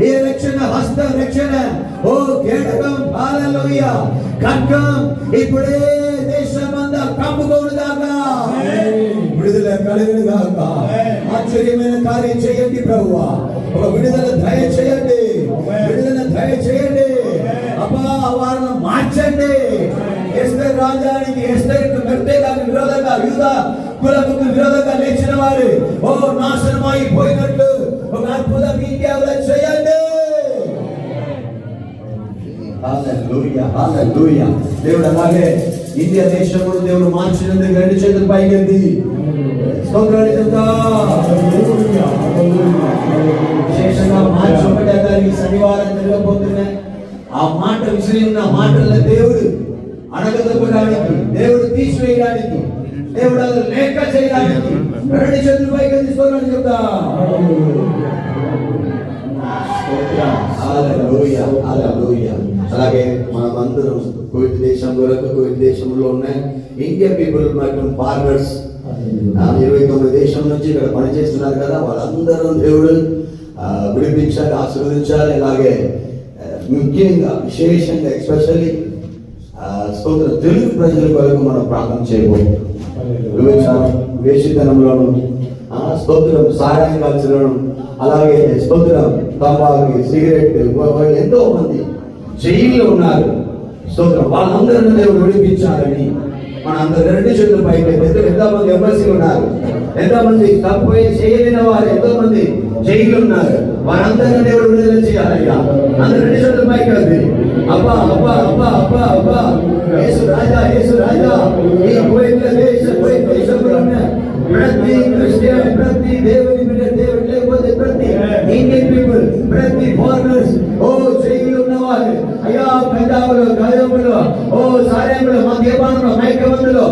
ఈ రక్షణ హస్త రక్షణ ఓ కేడకం హల్లెలూయా ఖడ్గం ఇప్పుడే దేశమంతా కమ్ముకోనుగాక, విడుదల కలుగునుగాక. ఆశ్చర్యమైన కార్యం చేయండి ప్రభువా, ఒక విడుదల దయ చేయండి, విడుదల దయ చేయండి అబ్బా. వారిని మార్చండి. ఎస్తేరు రాజానికి, ఎస్తేరుకు మెర్దెకాకు విరోధంగా, యూదా కులముకు విరోధంగా లేచిన వారు ఓ నాశనమైపోయినట్లు ఒక అద్భుతం ఇండియాలో చేయండి. హల్లెలూయా హల్లెలూయా. దేవుడు అలాగే ఇండియా దేశంలో దేవుడు మార్చినందుకు రెండు చేతులు పైకెత్తి స్తోత్రాలు చెప్తాం. విశేషంగా మార్చి 1వ తారీఖు శనివారం జరగబోతున్నాయి. ఆ మాట విసిరి ఉన్న మాటల్లో దేవుడు అడగదొక్కడానికి, దేవుడు తీసివేయడానికి, దేవుడు అది లేక చేయడానికి రెండు చేతులు పైకెత్తి స్తోత్రాలు చెప్తాం. హల్లెలూయా హల్లెలూయా. అలాగే మనమందరం కోవిడ్ దేశం వరకు, కోవిడ్ దేశంలో ఉన్నాయి ఇండియన్ పీపుల్ మరియు ఫార్మర్స్ 29 దేశం నుంచి ఇక్కడ పనిచేస్తున్నారు కదా, వాళ్ళందరూ దేవుడు విడిపించాలి, ఆశీర్వదించాలి. అలాగే ముఖ్యంగా విశేషంగా ఎస్పెషల్లీ స్తోత్ర తెలుగు ప్రజల కొరకు మనం ప్రార్థన చేయబోతున్నాం. వేషితనంలోను స్తోత్రం సారాయి కల్చరను, అలాగే స్తోత్రం తంబాకు, సిగరెట్, ఎంతో మంది జైల్లో ఉన్నారు. స్తోత్రం వాళ్ళందరినీ దేవుడు విడిపించాలని మన అందరు రెండు చేతులు పైకి ఎంతమంది ఎంబసీలు ఉన్నారు, ఎంతమంది తప్పు చేయలేని వారు ఎంతో మంది జైలు ఉన్నారు. వారందరినీ దేవుడు విడుదల చేయాలయ్యా. అందరు రెండు చేతులు పైకి వద్దు. అబ్బా అబ్బా అబ్బా అబ్బా అబ్బా యేసు రాజా, యేసు రాజా. ఈ దేశంలో ప్రతి క్రిస్టియన్, ప్రతి దేవుని బిడ్డ, దేవుడు లేకపోతే ప్రతి ఇండియన్ పీపుల్, ప్రతి ఫారినర్స్ ఓ జైలు ఉన్నవారు అయ్యా, పంజాబ్లో, గజంలో, ఓ సార్యంలో, మద్యపానంలో, మైకమందులో,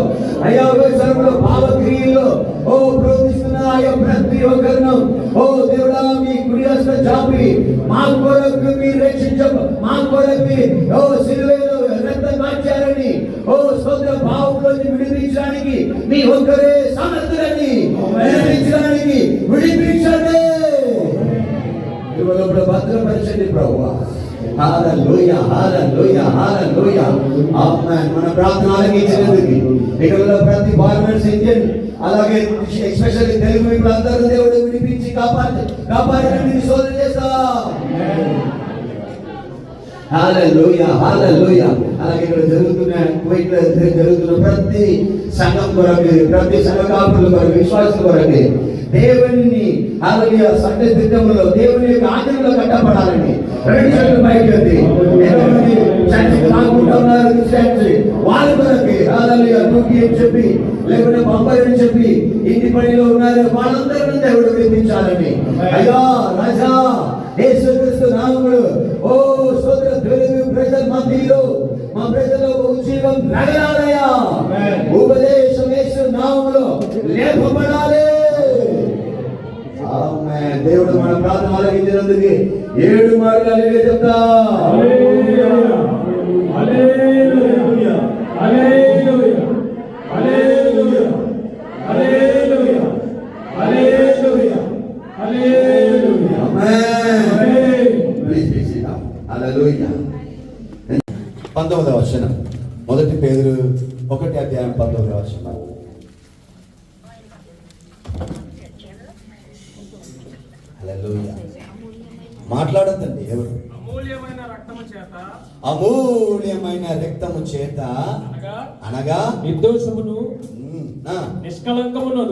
అయ్యా వ్యవసాయంలో, భావక్రియల్లో ఓ ప్రోత్సహిస్తున్న అయ్యా ప్రతి ఒక్కరిను ఓ దేవుడా మీ కుడిహస్త చాపి మా కొరకు మీరు రక్షించ, మా కొరకు ఓ సిలువలో రక్తం మార్చారని ఓ సోదర భావంలోంచి విడిపించడానికి మీ ఒక్కరే సమర్థులని, విడిపించడానికి విడిపించండి, భద్రపరచండి ప్రభువా. హల్లెలూయా హల్లెలూయా హల్లెలూయా. ఆమేన్. మన ప్రార్థన ఆలకించినందుకు ఇక్కడ ప్రతి ఫార్మర్స్ ఇండియన్, అలాగే ఎస్పెషల్లీ తెలుగు పీపుల్ అందరూ దేవుడు విడిపించి కాపాడని శోధన చేస్తాం. హల్లెలూయా హల్లెలూయా. అలాగే ఇక్కడ జరుగుతున్న ప్రతి సంఘం కొరకు, ప్రతి సంఘ కాపుల కొరకు, విశ్వాసుల కొరకు దేవుని హల్లెలూయా సంఘ దిగ్గములో దేవుని యొక్క ఆజ్ఞలో కట్టబడాలని రెండు చేతులు పైకి ఎత్తి ఎంతమంది చర్చికి రాకుండా ఉన్నారు క్రిస్టియన్స్ వాళ్ళ కొరకు హల్లెలూయా దుఃఖి అని చెప్పి, లేకుంటే బొంబాయి అని చెప్పి ఇంటి పనిలో ఉన్నారు వాళ్ళందరినీ దేవుడు విడిపించాలని అయ్యా రాజా యేసుక్రీస్తు నామములో ఓ స్తోత్ర తెలుగు ప్రజల మధ్యలో మా ప్రజల్లో ఉజ్జీవం రగలాలయ్యా. ఉపదేశం యేసు నామములో లేపబడాలి. ఆమేన్. దేవుడు మన ప్రార్థన ఆలకించినందుకు 7 మార్లు హల్లెలూయా చెప్తాం. హల్లెలూయా హల్లెలూయా హల్లెలూయా హల్లెలూయా హల్లెలూయా హల్లెలూయా హల్లెలూయా. ఆమేన్. హల్లెలూయా. 19వ వచనం, 1 పేతురు 1వ అధ్యాయం 19వ వచనం. హల్లెలూయా. మాట్లాడొద్దండి ఎవరు. అమూల్యమైన రక్తము చేత అనగా నిర్దోషమును నిష్కళంకమును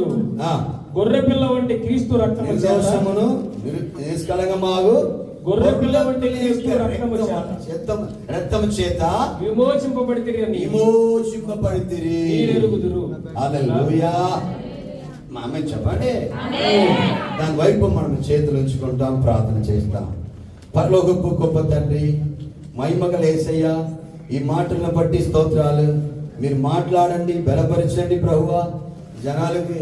గొర్రె పిల్ల వంటి క్రీస్తు రక్తము, నిర్దోషమును నిష్కళంకమాగు గొర్రె పిల్ల వంటి క్రీస్తు రక్తము చేత విమోచింపబడితిరి. హల్లెలూయా. ఆమేన్ చెప్పండి. దాని వైపు మనం చేతులు ఉంచుకుంటాం, ప్రార్థన చేస్తాం. పరలోకపు గొప్ప తండ్రి, మహిమగల యేసయ్య, ఈ మాటలను బట్టి స్తోత్రాలు. మీరు మాట్లాడండి, బలపరచండి ప్రభువా. జనాలకి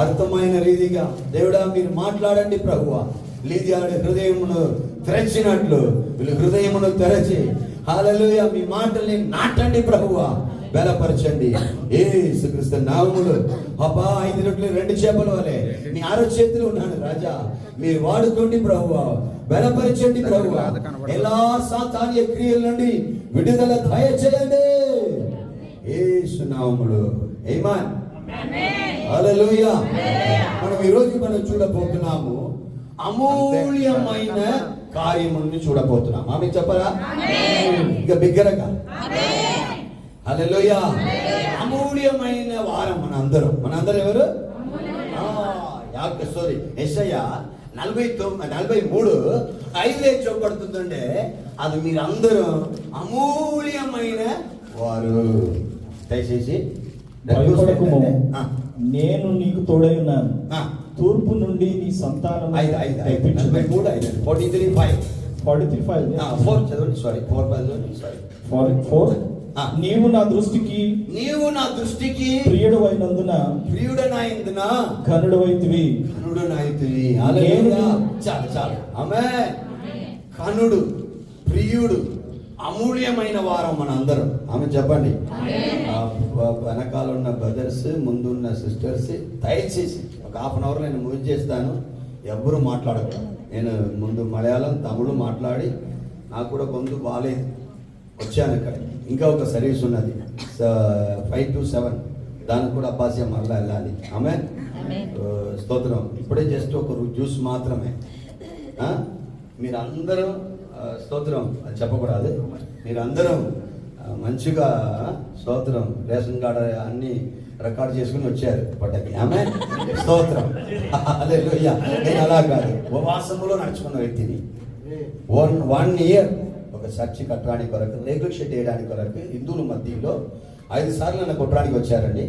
అర్థమైన రీతిగా దేవుడా మీరు మాట్లాడండి ప్రభువా. లీదియాడి హృదయమును తెరచినట్లు వీళ్ళు హృదయమును తెరచి హల్లెలూయా మీ మాటల్ని నాటండి ప్రభువా, బలపరచండి యేసుక్రీస్తు నామములో. అబ్బా 5 రొట్టెలు 2 చేపల వలె మీ 6 చేతులు ఉన్నాను రాజా, మీరు వాడుకోండి ప్రభువా. బలపరచండి ప్రభువా. ఎలా సాతానీయ క్రియల నుండి విడుదల దయచేయండి యేసు నామములో. ఆమేన్. హల్లెలూయా. మనం ఈ రోజు చూడబోతున్నాము అమూల్యమైన కార్యములను చూడబోతున్నాం. ఆమె చెప్పరా? ఇక బిగ్గరగా హల్లెలూయా. అమూల్యమైన వారం మనందరం ఎవరు? యెషయా 43:5 చూపడుతుందంటే అది మీరందరూ అమూల్యమైన వారు. దయచేసి నేను నీకు తోడై ఉన్నాను, తూర్పు నుండి నీ సంతానం. 43:5 నీవు నా దృష్టికి ప్రియుడవైనందున ఘనుడవైతివి. చాలు. ఆమేన్. కనుడు, ప్రియుడు, అమూల్యమైన వారం మన అందరం. ఆమె చెప్పండి. వెనకాల ఉన్న బ్రదర్స్, ముందున్న సిస్టర్స్, దయచేసి ఒక హాఫ్ అన్ అవర్ నేను మూవ్ చేస్తాను. ఎవ్వరూ మాట్లాడకూడదు. నేను ముందు మలయాళం, తమిళ్ మాట్లాడి నాకు కూడా గొంతు బాగాలేదు, వచ్చాను ఇక్కడ. ఇంకా ఒక సర్వీస్ ఉన్నది 5 to 7, దానికి కూడా అబ్బాస్య మరలా వెళ్ళాలి. ఆమె స్తోత్రం. ఇప్పుడే జస్ట్ ఒక జ్యూస్ మాత్రమే. మీరందరూ స్తోత్రం అది చెప్పకూడదు. మీరందరం మంచిగా స్తోత్రం రేషన్ కార్డు అన్ని రికార్డ్ చేసుకుని వచ్చారు పట్టకి. ఆమె స్తోత్రం. హల్లెలూయా. నేను అలా కాదు, ఉపవాసములో నడుచుకున్న వ్యక్తిని. 1 year ఒక చర్చి కట్టడానికి కొరకు, రేకుల షెడ్ వేయడానికి కొరకు హిందువుల మధ్యలో 5 సార్లు నన్ను కొట్టడానికి వచ్చారండి.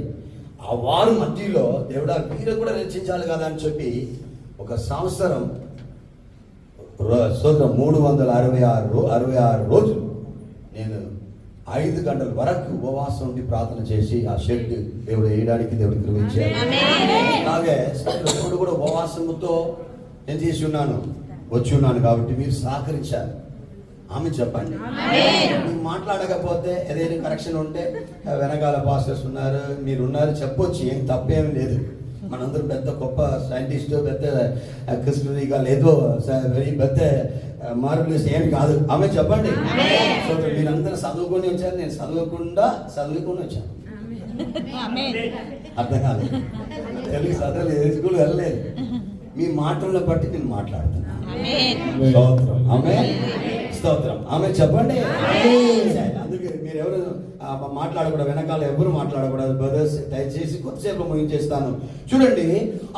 ఆ వారు మధ్యలో దేవుడా మీరు కూడా రక్షించాలి కదా అని చెప్పి ఒక సంవత్సరం 366 రోజులు నేను 5 గంటల వరకు ఉపవాసం ఉండి ప్రార్థన చేసి ఆ షెడ్ దేవుడు వేయడానికి దేవుడు కృప ఇచ్చారు. అలాగే దేవుడు కూడా ఉపవాసంతో నేను చేసి వచ్చి ఉన్నాను కాబట్టి మీరు సహకరించారు. ఆమె చెప్పండి. మీరు మాట్లాడకపోతే ఏదైనా కరెక్షన్ ఉంటే వెనకాల పాస్టర్స్ ఉన్నారు, మీరు ఉన్నారు, చెప్పొచ్చు, ఏం తప్పేమి లేదు. మనందరూ పెద్ద గొప్ప సైంటిస్ట్, పెద్ద క్రిస్టియన్గా లేదో వెరీ పెద్ద మార్పులు ఏమి కాదు. ఆమె చెప్పండి. సో మీరందరూ చదువుకొని వచ్చారు, నేను చదువుకొని వచ్చాను. అర్థం కాదు, తెలుగు చదవలేదు, స్కూల్ వెళ్ళలేదు. మీ మాటలను బట్టి నేను మాట్లాడుతున్నాను. స్తోత్రం. ఆమె చెప్పండి. అందుకే మీరు ఎవరు మాట్లాడకూడదు, వెనకాల ఎవరు మాట్లాడకూడదు. బ్రదర్స్ దయచేసి కొద్దిసేపు ముగించేస్తాను. చూడండి,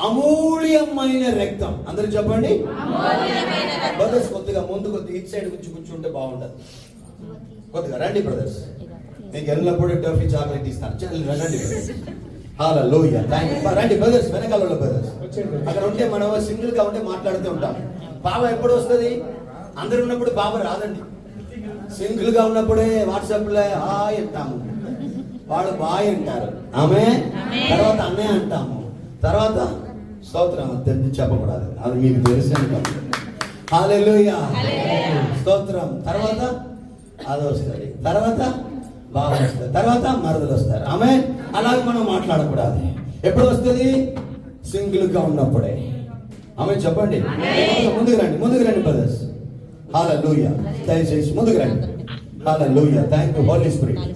అమూల్యమైన రక్తం. అందరూ చెప్పండి. బ్రదర్స్ కొద్దిగా ముందు ఇటు సైడ్ కూర్చుంటే బాగుంటది. కొద్దిగా రండి బ్రదర్స్, మీకు వెళ్ళినప్పుడు టఫీ చాక్లెట్ ఇస్తాను. రండి బ్రదర్స్. హల్లెలూయా. రండి బ్రదర్స్, వెనకాల బ్రదర్స్. అక్కడ ఉంటే మనం సింగిల్ గా ఉంటే మాట్లాడుతూ ఉంటాం. బాబా ఎప్పుడు వస్తుంది? అందరు ఉన్నప్పుడు బాబా రాదండి. సింగిల్ గా ఉన్నప్పుడే వాట్సాప్ లో హాయ్ అంటాము, వాళ్ళు బాయ్ అంటారు. ఆమె తర్వాత అన్నయ్య అంటాము, తర్వాత స్తోత్రం చెప్పకూడదు, అది మీకు తెలిసి. హల్లెలూయా. స్తోత్రం. తర్వాత అది వస్తుంది, తర్వాత బాబా వస్తుంది, తర్వాత మరదలు వస్తారు. ఆమె అలాగే మనం మాట్లాడకూడదు. ఎప్పుడు వస్తుంది? సింగిల్ గా ఉన్నప్పుడే. ఆమె చెప్పండి. ముందుకు రండి బ్రదర్స్. హల్లెలూయా. దయచేసి ముందుకు రండి. Hallelujah. Thank you Holy Spirit.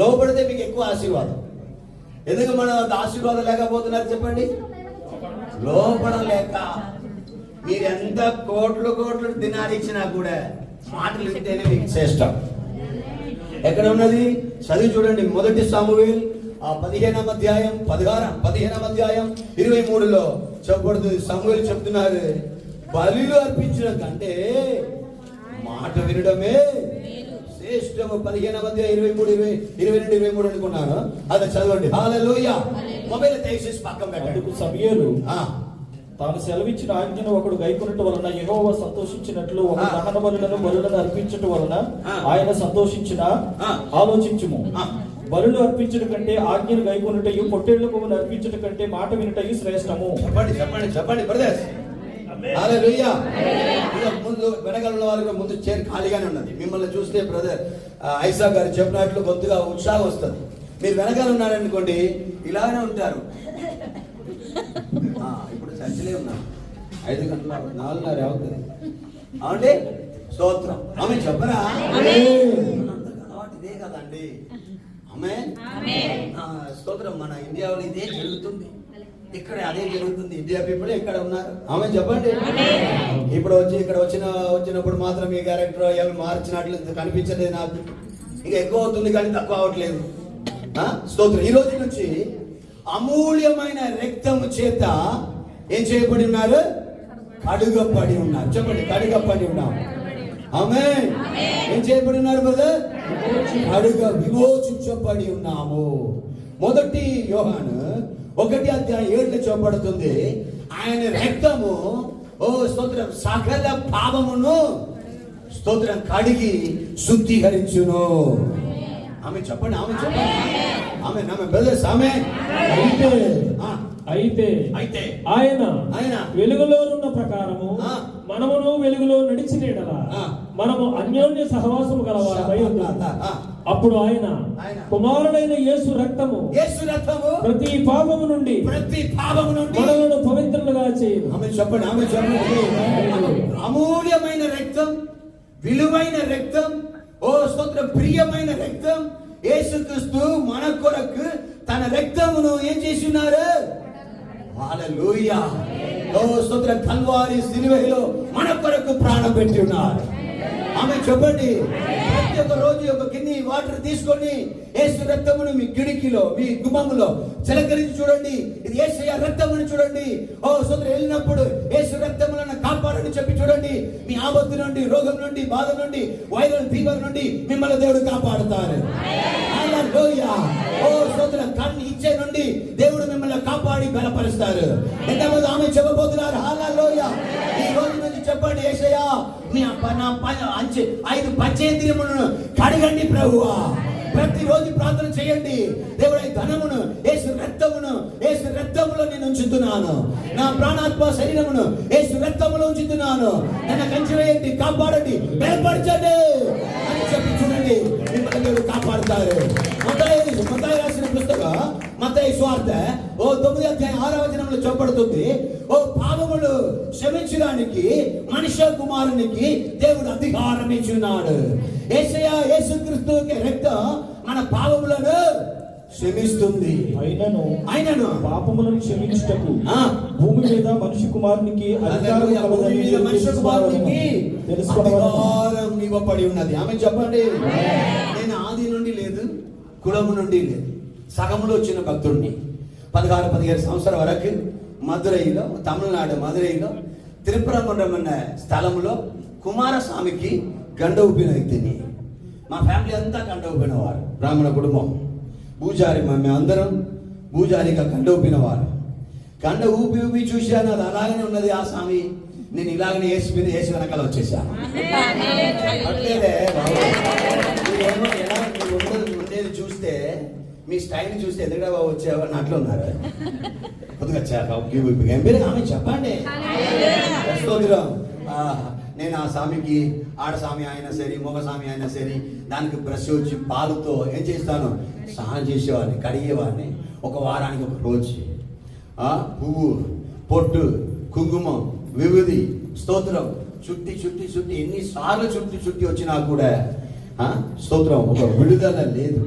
లోపడితే మీకు ఎక్కువ ఆశీర్వాదం. ఎందుకు మన ఆశీర్వాదం లేకపోతున్నారు చెప్పండి? లోపడలేక మీరు ఎంత కోట్లు దినాలు ఇచ్చినా కూడా మాటలు వింటేనే మీకు శ్రేష్టం. ఎక్కడ ఉన్నది? చదివి చూడండి. మొదటి సమూయేలు 15వ అధ్యాయం 23లో చెప్పబడుతుంది. సమూయేలు చెప్తున్నారు, బలిలు అర్పించడం కంటే మాట వినడమే శ్రేష్టము. 15వ అధ్యాయం 22 అనుకున్నాను, అది చదవండి. హల్లెలూయా. మొబైల్ దయచేసి పక్కన పెట్టండి. సమూయేలు తాను సెలవిచ్చిన ఆజ్ఞను ఒకడు గైకొనటం వలన యెహోవా సంతోషించినట్లు ఒక దహన బలులను అర్పించటం వలన ఆయన సంతోషించిన ఆలోచించుము. బలులు అర్పించడం కంటే ఆజ్ఞను గైకొనుటయు పొట్టేళ్ల కొవ్వును అర్పించడం కంటే మాట వినుటయు శ్రేష్టము. చెప్పండి బ్రదర్స్. హల్లెలూయా. ముందు వెనకాల వాళ్ళకి ముందు చైర్ ఖాళీగానే ఉన్నది. మిమ్మల్ని చూస్తే బ్రదర్ ఐసా గారు చెప్పినట్లు కొద్దిగా ఉత్సాహం వస్తుంది. మీరు వెనకాల ఉన్నారనుకోండి, ఇలానే ఉంటారు. ఇప్పుడు చర్చలే ఉన్నాం. 5 గంటల 4:30 అవుతుంది. అవునండి, స్తోత్రం. ఆమె చెప్పరా? మనందరికీ అలవాటు ఇదే కదండి. ఆమె స్తోత్రం. మన ఇండియాలో ఇదే జరుగుతుంది, ఇక్కడ అదే జరుగుతుంది. ఇండియా పీపుల్ ఎక్కడ ఉన్నారు? ఆమె చెప్పండి. ఇప్పుడు ఇక్కడ వచ్చినప్పుడు మాత్రం ఈ క్యారెక్టర్ ఎవరు మార్చినట్లు కనిపించలేదు నాకు. ఇంకా ఎక్కువ అవుతుంది కానీ తక్కువ అవట్లేదు. స్తోత్రం. ఈ రోజు నుంచి అమూల్యమైన రక్తము చేత ఏం చేయబడి ఉన్నారు? కడుగపడి ఉన్నారు. చెప్పండి, కడుగపడి ఉన్నాం. ఆమేన్. ఏం చేయబడి ఉన్నారు బ్రదర్? విమోచించబడి ఉన్నాము. మొదటి యోహాను 1:7 చెప్పబడుతుంది, ఆయన రక్తము స్తోత్రం సకల పాపమును స్తోత్రం కడిగి శుద్ధీకరించును. ఆమె చెప్పండి, ఆమె చెప్పండి, ఆమె బ్రదర్స్. ఆమె అయితే ఆయన వెలుగులో ఉన్న ప్రకారము మనమును వెలుగులో నడిచిన యెడల మనము అన్యోన్య సహవాసము గలవారమై ఉన్నాము. అప్పుడు ఆయన కుమారుడైన యేసు రక్తము ప్రతి పాపము నుండి మనలను పవిత్రులుగా చేయదు. ఆమె చెప్పండి, ఆమె చెప్పండి. అమూల్యమైన రక్తం, విలువైన రక్తం, స్తోత్రం, ప్రియమైన రక్తం. యేసుక్రీస్తు మన కొరకు తన రక్తమును ఏం చేసి ఉన్నారు? హల్లెలూయా. స్తోత్రం. కల్వారి సిలువలో మన కొరకు ప్రాణం పెట్టి ఉన్నారు. ఆమె చెప్పండి. ప్రతి ఒక్క రోజు ఒక గిన్నె వాటర్ తీసుకొని యేసు రక్తమును మీ కిటికీలో, మీ గుమ్మములో చిలకరించి చూడండి. ఇది యేసయ్య రక్తమును చూడండి. స్తోత్రం. వెళ్ళినప్పుడు యేసు రక్తములను కాపాడని చెప్పి చూడండి. మీ ఆపత్తు నుండి, రోగం నుండి, బాధ నుండి, వైరల్ ఫీవర్ నుండి మిమ్మల్ని దేవుడు కాపాడుతారు. హల్లెలూయా. స్తోత్రం. కన్ను ఇచ్చే నుండి దేవుడు మిమ్మల్ని కాపాడి బలపరుస్తారు. ఎంతమంది ఆమె చెప్పబోతున్నారు? హల్లెలూయా. ఈ రోజు నుంచి చెప్పండి, యేసయ్యా మీ 5 పంచేంద్రియములను కడగండి ప్రభువా. ప్రతిరోజు ప్రార్థన చేయండి. దేవుడి ధనమును, యేసు రక్తములో నేను ఉంచుతున్నాను. నా ప్రాణాత్మ శరీరమును యేసు రక్తములో ఉంచుతున్నాను. నన్ను కంచి వేయండి, కాపాడండి, బలపరచండి అని చెప్పి చూడండి, మిమ్మల్ని దేవుడు కాపాడుతారు. మత్తయి రాసిన పుస్తకం మత్తయి సువార్త 9:6 చెప్పబడుతుంది, పాపములు క్షమించడానికి మనుష్య కుమారునికి దేవుడు అధికారం ఇచ్చున్నాడు. యేసయ్య యేసుక్రీస్తు రక్తం మన పాపములను క్షమిస్తుంది. అయినను పాపములను క్షమించుటకు భూమి మీద మనిషి కుమారునికి అధికారం ఇవ్వబడి ఉన్నది. ఆమె చెప్పండి. నేను ఆది నుండి లేదు, కులము నుండి లేదు, సగంలో వచ్చిన భక్తుడిని. 16-17 సంవత్సరాల వరకు మదురైలో, తమిళనాడు మదురైలో త్రిపురముండం అన్న స్థలంలో కుమారస్వామికి గండ ఊపిన వ్యక్తిని. మా ఫ్యామిలీ అంతా గండ ఊపిన వారు, బ్రాహ్మణ కుటుంబం. పూజారి, మేము అందరం పూజారిగా గండ ఊపిన వారు. గండ ఊపి చూశాను, అది అలాగనే ఉన్నది ఆ స్వామి. నేను ఇలాగనే ఏసు వెనకాల వచ్చేసాను. అట్లేదే ఉండేది చూస్తే, మీ స్టైల్ చూస్తే ఎదురుగా వచ్చేవారు అట్లా ఉన్నారు. కొద్దిగా ఆమె చెప్పండి. నేను ఆ స్వామికి, ఆడస్వామి అయినా సరే, మగ స్వామి అయినా సరే, దానికి బ్రష్ వచ్చి పాలుతో ఏం చేస్తాను, స్నానం చేసేవాడిని, కడిగేవాడిని. ఒక వారానికి ఒక రోజు పువ్వు, పొట్టు, కుంకుమం, విభూది, స్తోత్రం చుట్టి ఎన్నిసార్లు చుట్టి వచ్చినా కూడా స్తోత్రం ఒక విడుదల లేదు.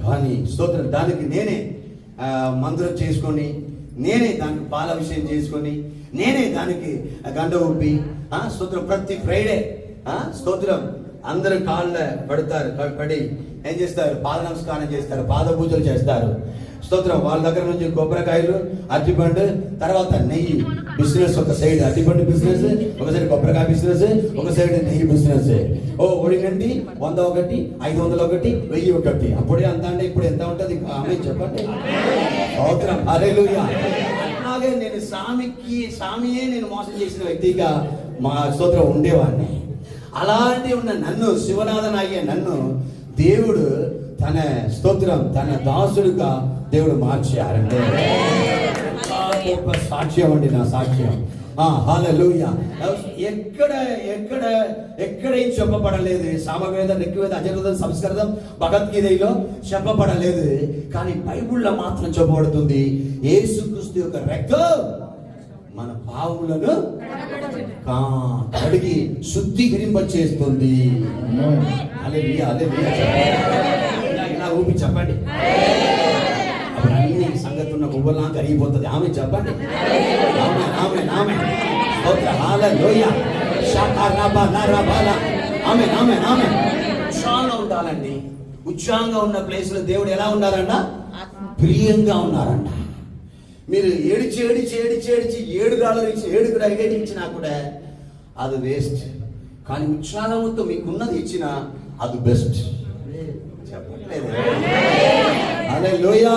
కానీ స్తోత్రం దానికి నేనే మంత్రం చేసుకొని, నేనే దానికి పాలాభిషేకం చేసుకొని, నేనే దానికి గంట ఊపి స్తోత్రం ప్రతి ఫ్రైడే స్తోత్రం అందరూ కాళ్ళ పడి ఏం చేస్తారు, పాద నమస్కారం చేస్తారు, పాద పూజలు చేస్తారు. స్తోత్రం. వాళ్ళ దగ్గర నుంచి కొబ్బరికాయలు, అరటిపండు, తర్వాత నెయ్యి బిజినెస్. ఒక సైడ్ అరటిపండు బిజినెస్, ఒక సైడ్ కొబ్బరికాయ బిజినెస్, ఒక సైడ్ నెయ్యి బిజినెస్. ఒడిగండి 100 ఒకటి, 500 ఒకటి, 1000 ఒకటి. అప్పుడే అంత అంటే ఇప్పుడు ఎంత ఉంటది? ఆమె చెప్పండి. స్తోత్రం. హల్లెలూయా. అలాగే నేను స్వామియే నేను మోసం చేసిన వ్యక్తిగా మా స్తోత్రం ఉండేవాడిని. అలాంటి ఉన్న నన్ను, శివనాథన్ అయ్యే నన్ను దేవుడు తన స్తోత్రం, తన దాసుడుగా దేవుడు మార్చారంటే గొప్ప సాక్ష్యం అండి, నా సాక్ష్యం. హల్లెలూయా. ఎక్కడ ఏం చెప్పబడలేదు. సామవేద, ఋగ్వేద, యజుర్వేద, సంస్కృతం, భగవద్గీతలో చెప్పబడలేదు. కానీ బైబిల్లో మాత్రం చెప్పబడుతుంది, యేసుక్రీస్తు యొక్క రక్తం మన పాపములను కడిగి శుద్ధీకరింప చేస్తుంది. హల్లెలూయా, హల్లెలూయా. ఇలా ఊపి చెప్పండి. అప్పుడు అన్ని సంగతి ఉన్న గువ్వలా కరిగిపోతుంది. ఆమె చెప్పండి. ఆమె ఆమె ఆమె హల్లెలూయా. ఆమె ఆమె ఆమె ఉత్సాహంగా ఉండాలండి. ఉత్సాహంగా ఉన్న ప్లేస్ లో దేవుడు ఎలా ఉన్నారంట? ప్రియంగా ఉన్నారంట. మీరు ఏడిచి ఏడిచి ఏడిచి ఏడిచి $7 ఇచ్చినా కూడా అది వేస్ట్. కానీ ఉత్సాహంతో మీకున్నది ఇచ్చినా అది బెస్ట్. చెప్పట్లేదు? హల్లెలూయా.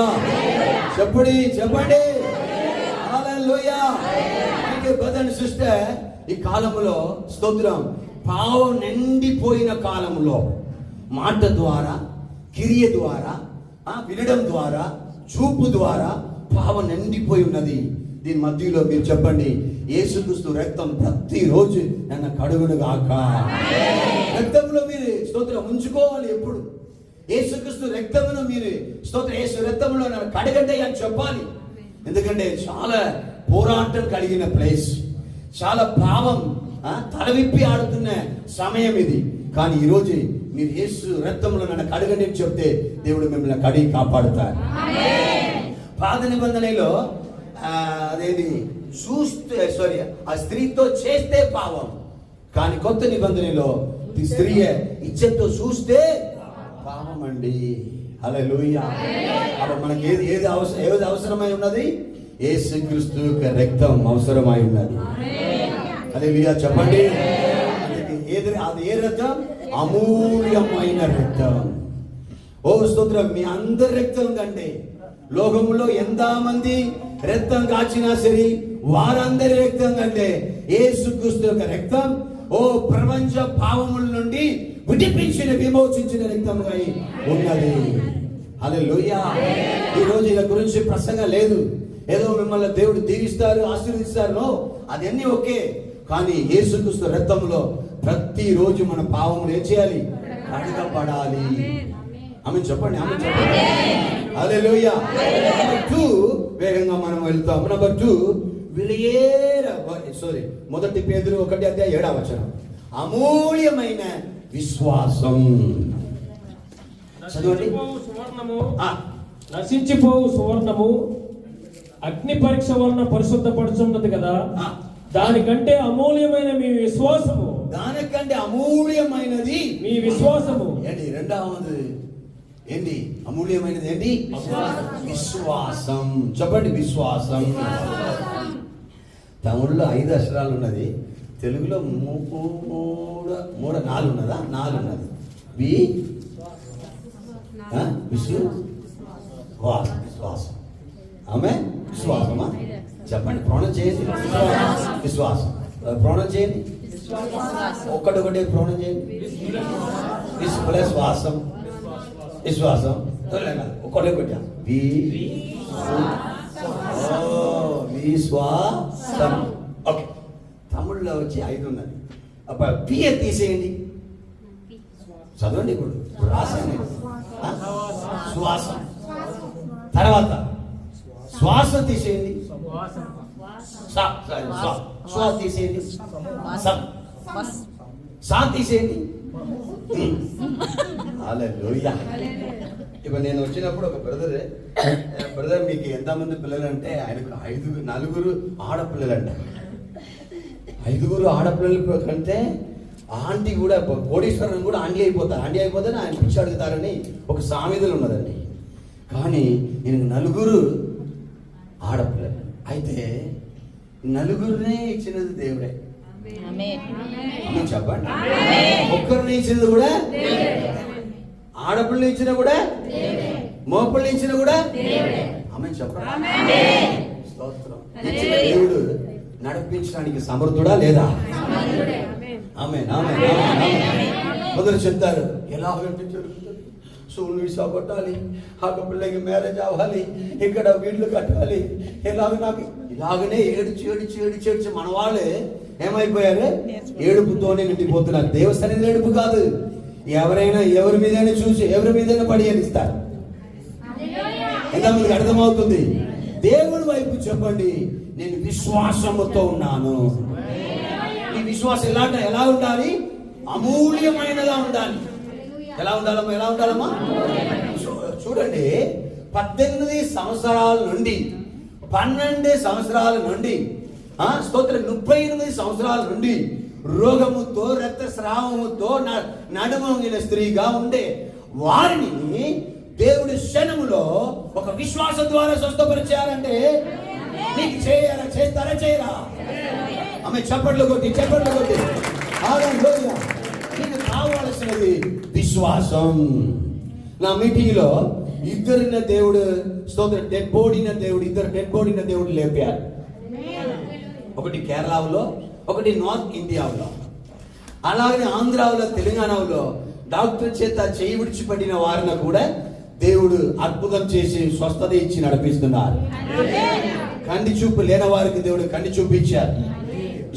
చెప్పండి చెప్పండి. హల్లెలూయా. అందుకే బ్రదర్ అండ్ సిస్టర్, ఈ కాలంలో స్తోత్రం, పావం నిండిపోయిన కాలంలో మాట ద్వారా, క్రియ ద్వారా, వినడం ద్వారా, చూపు ద్వారా పావం నిండిపోయి ఉన్నది. దీని మధ్యలో మీరు చెప్పండి, యేసుక్రీస్తు రక్తం ప్రతిరోజు నన్ను కడుగును గాక. రక్తంలో మీరు స్తోత్రం ఉంచుకోవాలి. ఎప్పుడు యేసుక్రీస్తు రక్తమును మీరు స్తోత్రం, యేసు రక్తంలో నన్ను కడగండి అని చెప్పాలి. ఎందుకంటే చాలా పోరాటం కలిగిన ప్లేస్, చాలా పావం తలవిప్పి ఆడుతున్న సమయం ఇది. కానీ ఈరోజు మీరు యేసు రక్తంలో నన్ను కడగండి అని చెప్తే దేవుడు మిమ్మల్ని కడిగి కాపాడుతారు. పాత నిబంధనలో అదేది చూస్తే ఆ స్త్రీతో చేస్తే పావం. కానీ కొత్త నిబంధనలో ఈ స్త్రీ ఇజ్జత్తో చూస్తే పావం అండి. హల్లెలూయా. అప్పుడు మనకి ఏది అవసరమై ఉన్నది? యేసుక్రీస్తు యొక్క రక్తం అవసరమై ఉన్నది. హల్లెలూయా చెప్పండి. అది ఏ రక్తం? అమూల్యమైన రక్తం. ఓ స్తోత్రం. మీ అందరి రక్తం కంటే లోకములో ఎంతమంది రక్తం కాచినా సరే వారందరి రక్తం కంటే యేసుక్రీస్తు యొక్క రక్తం ప్రపంచ పాపముల నుండి విడిపించిన, విమోచించిన రక్తముగా ఉన్నది. హల్లెలూయా. ఈ రోజు ఇలా గురించి ప్రసంగం లేదు. ఏదో మిమ్మల్ని దేవుడు దీవిస్తారు, ఆశీర్వదిస్తారు, అదన్నీ ఓకే. కానీ యేసుక్రీస్తు రక్తంలో ప్రతిరోజు మన పాపములు ఏం చేయాలి? కడగబడాలి. ఆమె చెప్పండి, ఆమె చెప్పండి. హల్లెలూయా. నెంబర్ 2 వేగంగా మనం వెళ్తాం. నెంబర్ 2 మొదటి పేతురు 1:7 అమూల్యమైన విశ్వాసం. చదవండి. నశించిపోవు సువర్ణము అగ్ని పరీక్ష వలన పరిశుద్ధపడుచున్నది కదా, దానికంటే అమూల్యమైన మీ విశ్వాసము. దానికంటే అమూల్యమైనది మీ విశ్వాసము. ఏంటి? రెండవది ఏంటి? అమూల్యమైనది ఏంటి? విశ్వాసం. చెప్పండి, విశ్వాసం. తమిళ్లో 5 అక్షరాలు ఉన్నది, తెలుగులో 4 ఉన్నదా? 4 ఉన్నది. విశ్వాసం. ఆమె విశ్వాసమా? చెప్పండి, ప్రొనౌన్స్ చేయండి. విశ్వాసం ప్రొనౌన్స్ చేయండి. ఒక్కటే ప్రొనౌన్స్ చేయండి. విశ్వాసం. విశ్వాసం ఒకటే కొట్టా. విశ్వాసం. ఓకే. తమిళ్లో వచ్చి 5 ఉన్నది. అప్పుడు పిఏ తీసేయండి. చదవండి. ఇప్పుడు రాసండి. శ్వాసం. తర్వాత శ్వాస తీసేయండి. శ్వాస తీసేయండి. సా తీసేయండి. హల్లెలూయా. ఇప్పుడు నేను వచ్చినప్పుడు ఒక బ్రదర్ మీకు ఎంతమంది పిల్లలు అంటే ఆయనకు 4 ఆడపిల్లలంట. 5 ఆడపిల్లల కంటే ఆంటీ కూడా, కోడీశ్వరం కూడా ఆంటీ అయిపోతారు. ఆంటీ అయిపోతే ఆయన పిచ్చి అడుగుతారని ఒక సామెతలు ఉన్నదండి. కానీ నేను 4 ఆడపిల్లలు. అయితే 4 ఇచ్చినది దేవుడే. చెప్పండి. ఒక్కరిని ఇచ్చినది కూడా, ఆడపిల్లని ఇచ్చిన కూడా, మోపిల్ని ఇచ్చిన కూడా ఆమె చెప్పండి. స్తోత్రం. దేవుడు నడిపించడానికి సమర్థుడా లేదా? ఆమె కొందరు చెప్తారు, ఎలాగంటే జరుగుతుంది, సూలు వీసా కొట్టాలి, ఆడపిల్లకి మ్యారేజ్ అవ్వాలి, ఇక్కడ వీళ్ళు కట్టాలి, ఇలాగనే ఏడిచి మన వాళ్ళే ఏమైపోయారు? ఏడుపుతోనే నిండిపోతున్నారు. దేవస్థానం ఏడుపు కాదు. ఎవరైనా ఎవరి మీదైనా చూసి ఎవరి మీదైనా పడియనిస్తారు. ఎంతమందికి అర్థమవుతుంది? దేవుని వైపు చెప్పండి, నేను విశ్వాసముతో ఉన్నాను. విశ్వాసం ఎలా ఉండాలి? అమూల్యమైనగా ఉండాలి. ఎలా ఉండాలమ్మా? చూడండి, 18 సంవత్సరాల నుండి 12 సంవత్సరాల నుండి స్తోత్రం 38 సంవత్సరాల నుండి రోగముతో రక్తస్రావముతో నడుమొంగిన స్త్రీగా ఉండే వారిని దేవుడి క్షణములో ఒక విశ్వాసం ద్వారా స్వస్థపరిచారంటే నీకు చేస్తారా చేయరా? ఆమె చప్పట్లు కొట్టి హల్లెలూయా. నీకు కావాల్సినది విశ్వాసం. నా మీటింగ్ లో ఇద్దరిన దేవుడు స్తోత్రం ఇద్దరు డెడ్ బాడీన దేవుడు లేపారు. ఒకటి కేరళలో, ఒకటి నార్త్ ఇండియాలో, అలాగే ఆంధ్రాలో, తెలంగాణలో డాక్టర్ చేత చేయి విడిచిపడిన వారిని కూడా దేవుడు అద్భుతం చేసి స్వస్థత ఇచ్చి నడిపిస్తున్నారు. కంటి చూపు లేని వారికి దేవుడు కంటి చూపించారు.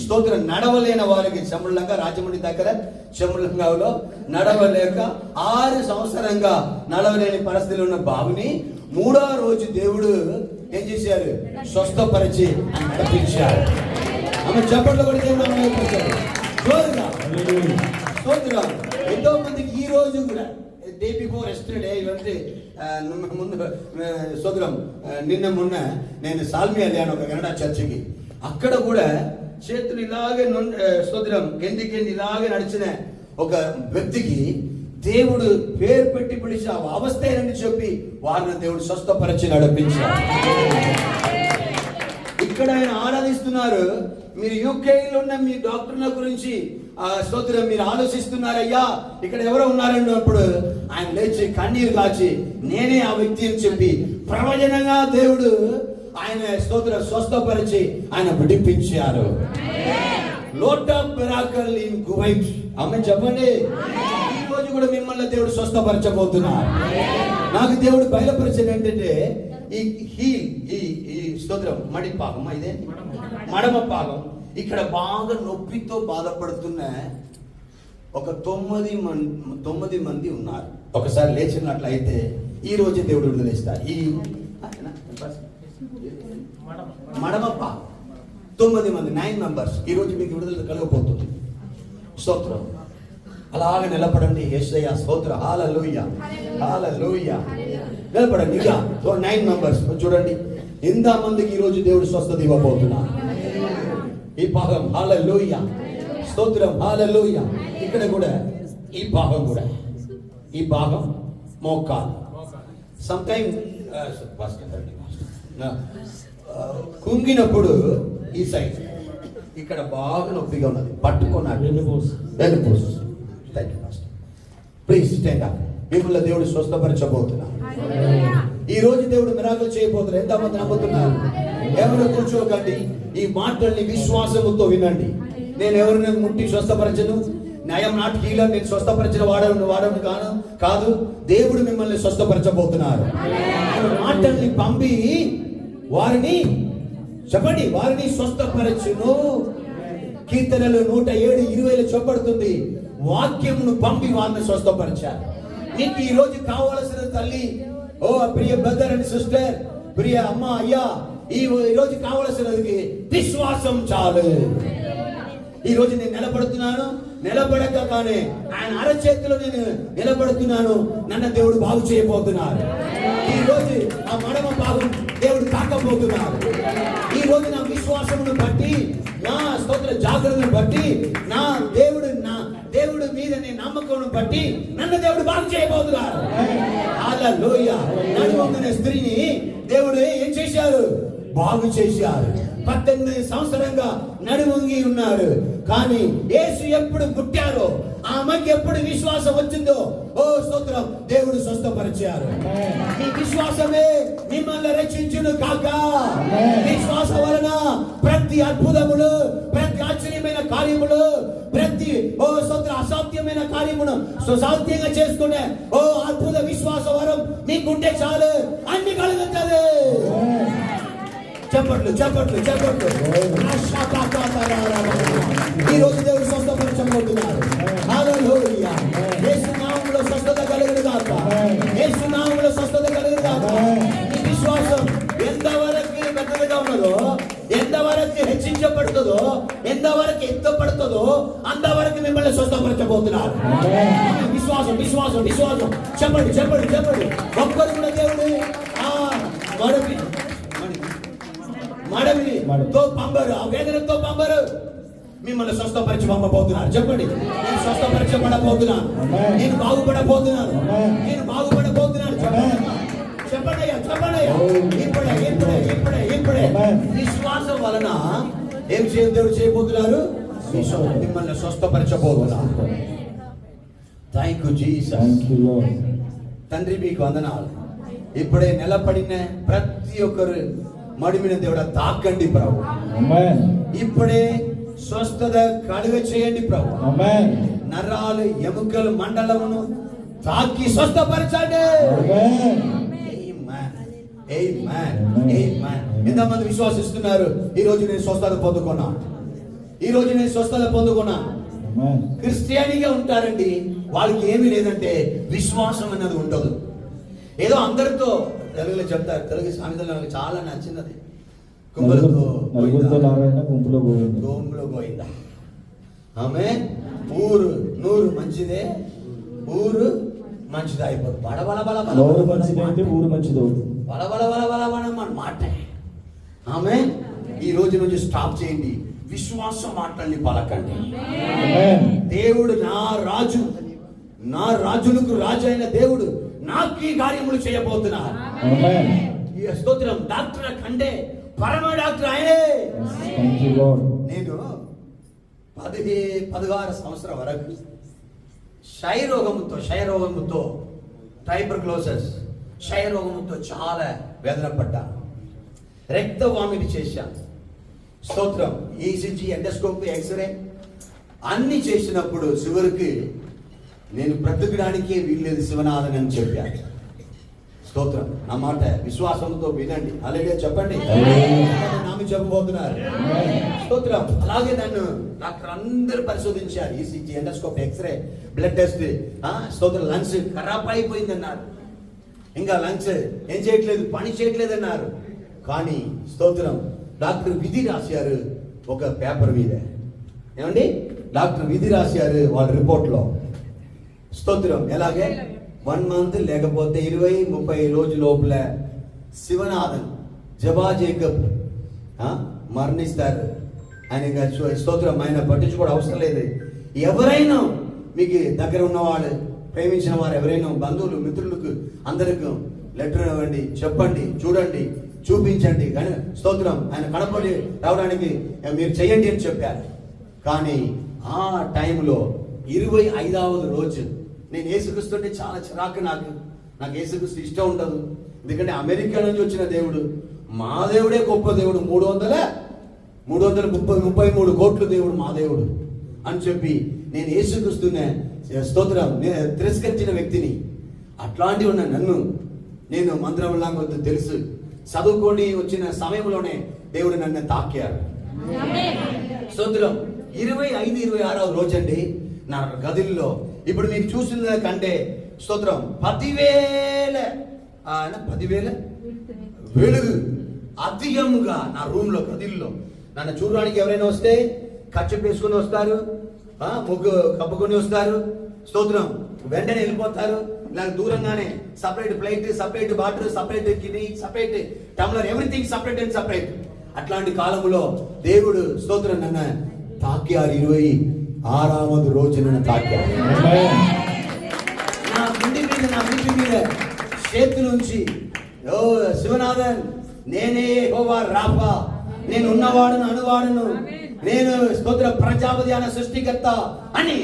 స్తోత్రం. నడవలేని వారికి చెములంగా, రాజమండ్రి దగ్గర చెములంగాలో నడవలేక 6 సంవత్సరంగా నడవలేని పరిస్థితులు ఉన్న బాబుని 3వ రోజు దేవుడు ఏం చేశారు? స్వస్థపరిచి నడిపించారు. ఆమె చప్పట్లు కూడా దేవుడు నడిపించారు. స్తోత్రం. ఎంతో మందికి ఈ రోజు కూడా డే బిఫోర్ ఎస్టర్డే ముందు స్తోత్రం నిన్న మొన్న నేను సాల్మియా వెళ్ళాను ఒక కన్నడ చర్చికి. అక్కడ కూడా చేతులు ఇలాగే స్తోత్రం గెంది ఇలాగే నడిచిన ఒక వ్యక్తికి దేవుడు పేరు పెట్టి పిలిచి ఆ అవస్థ ఏంటని చెప్పి వారిని దేవుడు స్వస్థపరిచి నడిపించారు. ఇక్కడ ఆయన ఆరాధిస్తున్నారు. మీరు యూకేలో ఉన్న మీ డాక్టర్ల గురించి స్తోత్రం మీరు ఆలోచిస్తున్నారయ్యా, ఇక్కడ ఎవరో ఉన్నారన్నప్పుడు ఆయన లేచి కన్నీరు కాచి నేనే ఆ వ్యక్తి అని చెప్పి ప్రవచనంగా దేవుడు ఆయన స్తోత్రం స్వస్థపరిచి ఆయన విడిపించారు. Lot of miracle in Kuwait. ఆమె చెప్పండి. ఈ రోజు కూడా మిమ్మల్ని దేవుడు స్వస్థపరచబోతున్నారు. నాకు దేవుడు బయలుపరిచేది ఏంటంటే ఈ స్తోత్రం మడిపాగం, ఇదే మడమ పాగం, ఇక్కడ బాగా నొప్పితో బాధపడుతున్న ఒక 9 మంది ఉన్నారు. ఒకసారి లేచినట్లయితే ఈ రోజు దేవుడు విడుదలిస్తారు. ఈ మడమ పాగం 9 మంది 9 మెంబర్స్ ఈ రోజు మీకు విడుదల కలగబోతుంది. స్తోత్రం. అలాగే నిలబడండి. యేసయ్య స్తోత్రం. హల్లెలూయా, హల్లెలూయా. నిలబడండి. ఇక 9 మెంబర్స్ చూడండి. ఎంత మందికి ఈ రోజు దేవుడు స్వస్థత ఇవ్వబోతున్నారు. ఈ భాగం హల్లెలూయా, స్తోత్రం, హల్లెలూయా. ఇక్కడ కూడా ఈ భాగం మోకాలు. సమ్ టైమ్ కుంగినప్పుడు ఈ సైడ్ ఇక్కడ బాగా నొప్పిగా ఉన్నది. పట్టుకున్నాడు వెన్నుపూస. Please stand up. మిమ్మల్ని దేవుడు స్వస్థపరచబోతున్నారు. ఈ రోజు దేవుడు మిరాకిల్ చేయబోతున్నారు. ఎంతమంది నమ్ముతున్నారు? ఎవరు కూర్చోకండి. ఈ మాటల్ని విశ్వాసముతో వినండి. నేను ఎవరిని ముట్టి స్వస్థపరచను. I'm not healer. నేను స్వస్థపరిచిన వాడను కాదు. దేవుడు మిమ్మల్ని స్వస్థపరచబోతున్నారు. మాటల్ని పంపి వారిని చెప్పండి, వారిని స్వస్థపరచును. కీర్తనలు 107:20 చెప్పబడుతుంది. వాక్యమును పంపి వారిని స్వస్థపరిచారు. నీకు ఈ రోజు కావలసిన తల్లి, ఓ ప్రియ బ్రదర్ అండ్ సిస్టర్, ప్రియ అమ్మ, అయ్యా, ఈ రోజు కావలసినది విశ్వాసం చాలు. ఈ రోజు నేను నిలబడుతున్నాను. నిలబడక కానీ ఆయన అరచేతిలో నేను నిలబడుతున్నాను. నన్ను దేవుడు బాగు చేయబోతున్నారు. ఈ రోజు ఆ మడమ బాగు దేవుడు తాకబోతున్నారు. ఈ రోజు నా విశ్వాసమును బట్టి, నా స్తోత్ర జాగ్రత్తను బట్టి, నా దేవుడు మీద నేను నమ్మకం బట్టి నన్ను దేవుడు బాగు చేయబోతున్నారు. హల్లెలూయా. నడుమొంగిన స్త్రీని దేవుడు ఏం చేశారు? బాగు చేశారు. 18 సంవత్సరంగా నడుమొంగి ఉన్నారు. కానీ యేసు ఎప్పుడు పుట్టారో, ఆమెకి ఎప్పుడు విశ్వాసం వచ్చిందో, ఓ స్తోత్రం, దేవుడు స్వస్థపరిచారు. ఈ విశ్వాసమే మిమ్మల్ని రక్షించును కాక. విశ్వాసం వలన ప్రతి అద్భుతములు, ప్రతి ఆశ్చర్యమైన కార్యములు, ప్రతి ఓ స్తోత్ర అసాధ్యమైన కార్యమును సుసాధ్యంగా చేసుకునే ఓ అద్భుత విశ్వాస వరం మీకుంటే చాలు, అన్ని కలుగుతుంది. చెప్పట్లు. ఈ రోజు దేవుడు స్వస్థపరచబోతున్నారు. హల్లెలూయా. యేసు నామములో స్వస్థత కలుగును గాక. యేసు నామములో స్వస్థత కలుగును గాక. ఈ విశ్వాసం ఎంతవరకు పెద్దదిగా ఉన్నదో, ఎంతవరకు హెచ్చించబడుతుందో, ఎంతవరకు ఎత్తపడుతుందో విశ్వాసం విశ్వాసం విశ్వాసం. చెప్పండి చెప్పండి చెప్పండి. ఒక్కరు కూడా దేవుడు మడమితో పంపరు, ఆ వేదనతో పంపరు. మిమ్మల్ని స్వస్థపరిచి పంపబోతున్నారు. చెప్పండి, నేను స్వస్థపరచబడబోతున్నాను, నేను బాగుపడబోతున్నాను, నేను బాగుపడబోతున్నాను. చెప్పండి అయ్యా, చెప్పండి అయ్యా. ఇప్పుడే ఇప్పుడే ఇప్పుడే ఇప్పుడే విశ్వాసం వలన ఏం దేవుడు చేయబోతున్నారు? మిమ్మల్ని స్వస్థపరచబోతున్నారు. Thank you Jesus. తండ్రి మీకు వందనాలు. ఇప్పుడే నిలబడిన ప్రతి ఒక్కరు మడిమిన దేవుడ తాకండి ప్రభు. ఇప్పుడే స్వస్థత కలుగ చేయండి ప్రభు. నరాలు ఎముకలు మండలమును తాకి స్వస్థపరచండి. ఎంతమంది విశ్వాసిస్తున్నారు? ఈ రోజు నేను స్వస్థత పొందుకున్నాను, ఈ రోజు నేను స్వస్థత పొందుకున్నాను. క్రిస్టియానిగా ఉంటారండి, వాళ్ళకి ఏమీ లేదంటే విశ్వాసం అనేది ఉండదు. ఏదో అందరితో తెలుగులో చెప్తారు, తెలుగు సామెతలు నాకు చాలా నచ్చినది. గుంపులో పోయిందా ఆమె ఊరు నూరు మంచిదే, ఊరు మంచిది అయిపోతుంది. బలబల ఊరు మంచిది బలబల మాట ఆమె. ఈ రోజు నుంచి స్టాప్ చేయండి. విశ్వాసం మాటల్ని పలకండి. దేవుడు నా రాజు, నా రాజులకు రాజు అయిన దేవుడు నాకు ఈ కార్యములు చేయబోతున్నారు. స్తోత్రం. డాక్టర్ కంటే పరమ డాక్టర్ ఆయనే. నేను 16 సంవత్సరం వరకు క్షయరోగముతో ట్రైబర్క్లోసిస్ క్షయరోగముతో చాలా వేదన పడ్డాను. రక్త వామిటి చేశాను. స్తోత్రం. ఈసీజీ, ఎండోస్కోపీ, ఎక్స్రే అన్ని చేసినప్పుడు చివరికి నేను బ్రతకడానికే వీల్లేదు శివనాథన్ అని చెప్పాను. స్తోత్రం. నా మాట విశ్వాసంతో వినండి. హల్లెలూయా చెప్పండి. నామి చెప్పబోతున్నారు. స్తోత్రం. అలాగే నన్ను డాక్టర్ అందరూ పరిశోధించారు. ECG, endoscopy, X ray, blood test. స్తోత్రం. లంగ్స్ ఖరాబ్ అయిపోయింది అన్నారు. ఇంకా లంగ్స్ ఏం చేయట్లేదు, పని చేయట్లేదు అన్నారు. కానీ స్తోత్రం, డాక్టర్ విధి రాశారు ఒక పేపర్ మీద. ఏమండి, డాక్టర్ విధి రాశారు వాళ్ళ రిపోర్ట్లో. స్తోత్రం. ఎలాగే 1 మంత్ లేకపోతే 20-30 రోజుల లోపల శివనాథన్ జబా జేకబ్ మరణిస్తారు. ఆయన స్తోత్రం. ఆయన పట్టించుకోవడం అవసరం లేదు. ఎవరైనా మీకు దగ్గర ఉన్నవాళ్ళు, ప్రేమించిన వారు ఎవరైనా బంధువులు, మిత్రులకు అందరికి లెటర్ ఇవ్వండి, చెప్పండి, చూడండి, చూపించండి. కానీ స్తోత్రం, ఆయన కనపడి రావడానికి మీరు చేయండి అని చెప్పారు. కానీ ఆ టైంలో 25వ రోజు నేను యేసుక్రీస్తుంటే చాలా చిరాకు. నాకు యేసుక్రీస్తు ఇష్టం ఉండదు. ఎందుకంటే అమెరికా నుంచి వచ్చిన దేవుడు, మా దేవుడే గొప్ప దేవుడు, 333 కోట్ల దేవుడు మా దేవుడు అని చెప్పి నేను యేసుక్రీస్తునే స్తోత్రం తిరస్కరించిన వ్యక్తిని. అట్లాంటివి ఉన్న నన్ను నేను మంత్రంలా కొంత తెలుసు, చదువుకొని వచ్చిన సమయంలోనే దేవుడు నన్ను తాకారు. స్తోత్రం. 25-26వ రోజండి నా గదిలో ఇప్పుడు మీకు చూసిన కంటే స్తోత్రం 10,000 వెలుగు అధికంగా నా రూమ్ లో, గదిల్లో. నన్ను చూడడానికి ఎవరైనా వస్తే ఖర్చు వేసుకొని వస్తారు, ముగ్గు కప్పుకొని వస్తారు. స్తోత్రం. వెంటనే వెళ్ళిపోతారు. ఇలా దూరంగానే separate plate, separate water, separate kidney, separate టమ్లర్, everything separate and separate. అట్లాంటి కాలంలో దేవుడు స్తోత్రం నన్ను తాకారు. 26వ రోజు నన్ను తాకారు. నా గుండె మీద చేతి నుంచి, ఓ శివనాథన్, నేనే యెహోవా రాఫా, నేను ఉన్నవాడును, అనువాడును, నేను స్తోత్ర ప్రజాపతి అనే సృష్టికర్త అని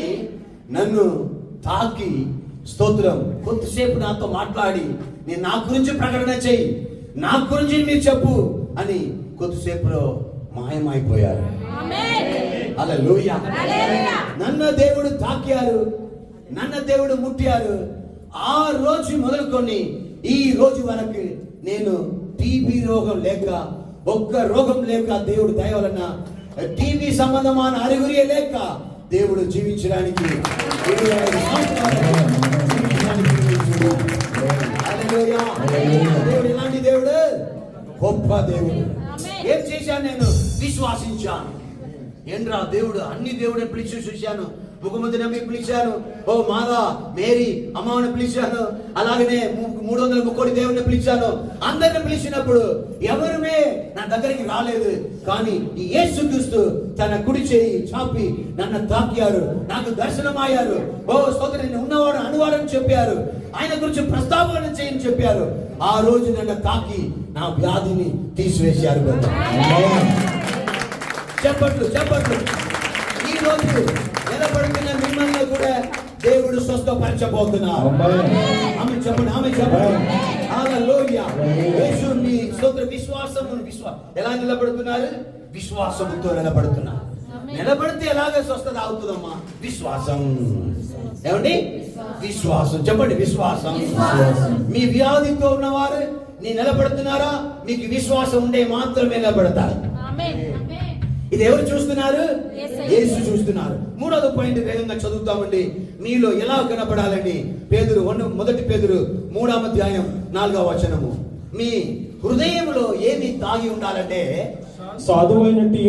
నన్ను తాకి స్తోత్రం కొద్దిసేపు నాతో మాట్లాడి, నేను నా గురించి ప్రకటన చెయ్యి, నా గురించి మీరు చెప్పు అని కొద్దిసేపులో మాయమైపోయారు. హల్లెలూయా. నన్ను దేవుడు తాకారు, నన్ను దేవుడు ముట్టారు. ఆ రోజు మొదలుకొని ఈ రోజు వరకు నేను టీబీ రోగం లేక, ఒక్క రోగం లేక, దేవుడు దయ వలన టీబీ సంబంధమైన అరుగురియే లేక దేవుడు జీవించడానికి దేవుడు ఎలాంటి దేవుడు? గొప్ప దేవుడు. ఏం చేశాను? నేను విశ్వాసించాను. ఏంట్రా దేవుడు, అన్ని దేవుడే పిలిచి చూశాను, ముఖమంది నమ్మి పిలిచాను, ఓ మాదా మేరీ అమ్మని పిలిచాను, అలాగనే 330 దేవుని పిలిచాను. అందరిని పిలిచినప్పుడు ఎవరుమే నా దగ్గరికి రాలేదు. కానీ ఈ యేసుక్రీస్తు తన కుడి చేయి చాపి నన్ను తాకారు, నాకు దర్శనమయ్యారు. ఓ స్తోత్రం, నేను ఉన్నవాడు అనువాడని చెప్పారు, ఆయన గురించి ప్రస్తావన చేయని చెప్పారు. ఆ రోజు నన్ను తాకి నా వ్యాధిని తీసివేశారు. చెప్పట్లు చెప్పట్లు. ఈ రోజు నిలబడుతున్న మిమ్మల్ని కూడా దేవుడు స్వస్థపరచబోతున్నారు. ఆమె చెప్పండి, ఆమె చెప్పండి. హల్లెలూయా. యేసు మీ స్తోత్ర ఎలా నిలబడుతున్నారు? విశ్వాసముతో నిలబడుతున్నారు. నిలబడితే ఎలాగ స్వస్థత అవుతుందమ్మా? విశ్వాసం. ఏమండి? విశ్వాసం. చెప్పండి, విశ్వాసం. మీ వ్యాధితో ఉన్నవారు నీ నిలబడుతున్నారా? మీకు విశ్వాసం ఉండే మాత్రమే నిలబడతారు. ఇది ఎవరు చూస్తున్నారు? యేసు చూస్తున్నారు. 3వ పాయింట్ వేగంగా చదువుతామండి. మీలో ఎలా కనపడాలండి? మొదటి పేతురు 3వ అధ్యాయం 4వ వచనము. మీ హృదయంలో ఏమి దాగి ఉండాలంటే సాధువైనట్టు